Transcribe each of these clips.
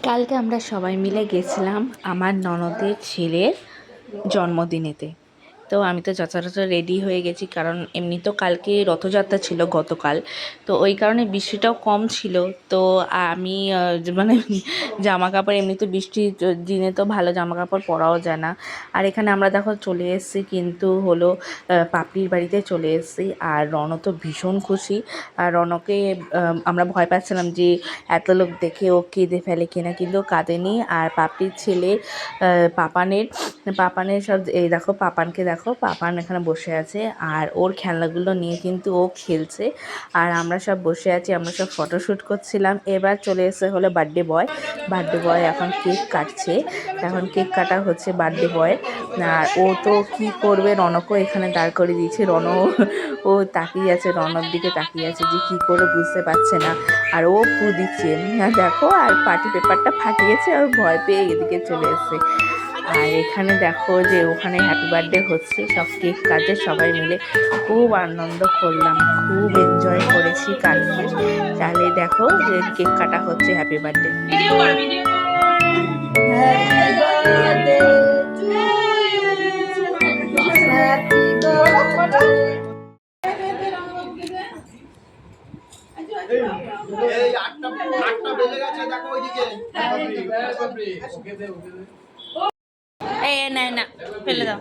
কালকে আমরা সবাই মিলে গেছিলাম আমার ননদের ছেলের জন্মদিনেতে। তো আমি তো যথাযথ রেডি হয়ে গেছি, কারণ এমনি তো কালকে রথযাত্রা ছিল গতকাল, তো ওই কারণে বৃষ্টিটাও কম ছিল। তো আমি মানে জামা কাপড়, এমনি তো বৃষ্টির দিনে তো ভালো জামা কাপড় পরাও যায় না। আর এখানে আমরা দেখো চলে এসেছি, কিন্তু হলো পাপড়ির বাড়িতে চলে এসেছি। আর রণ তো ভীষণ খুশি। আর রণকে আমরা ভয় পাচ্ছিলাম যে এত লোক দেখে ও কেঁদে ফেলে কিনা, কিন্তু কাঁদেনি। আর পাপড়ির ছেলে পাপানের সব, এই দেখো পাপানকে দেখো, পাপান এখানে বসে আছে আর ওর খেলনাগুলো নিয়ে কিন্তু ও খেলছে। আর আমরা সব বসে আছি, আমরা সব ফটোশ্যুট করছিলাম। এবার চলে এসে হলো বার্থডে বয় এখন কেক কাটছে। এখন কেক কাটা হচ্ছে বার্থডে বয়। আর ও তো কি করবে, রনকও এখানে দাঁড় করে দিয়েছে। ও তাকিয়ে আছে, রনর দিকে তাকিয়ে আছে যে কি করে বুঝতে পারছে না। আর ও ফু দিচ্ছে দেখো, আর পার্টি পেপারটা ফাটিয়েছে আর ভয় পেয়ে এদিকে চলে এসছে। আর এখানে দেখো যে ওখানে হ্যাপি বার্থডে হচ্ছে, সব কেক কাটে সবাই মিলে। খুব আনন্দ করলাম, খুব এনজয় করেছি কালকে। তাহলে দেখো যে কেক কাটা হচ্ছে, হ্যাপি বার্থডে। না না, ফেলে দাও।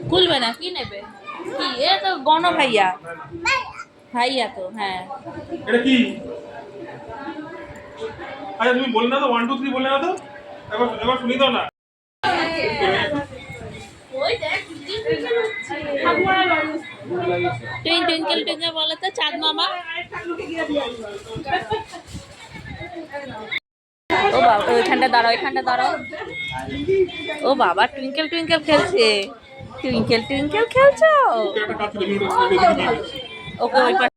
খুলবে না, কি নেবে? কি এ তো গণ ভাইয়া, ভাইয়া তো হ্যাঁ। এটা কি? আচ্ছা তুমি বললে না তো, 1 2 3 বললে না তো, একবার শুনি দাও না। টুইঙ্কেল টুইঙ্কেল বলে তো চাঁদ মামা। ও বাবা, ওইখানটা দাঁড়াও, ওইখানটা দাঁড়াও। ও বাবা, টুইঙ্কেল টুইঙ্কেল খেলছে। টুইঙ্কেল টুইঙ্কেল খেলছো? ওকে ওই পাশে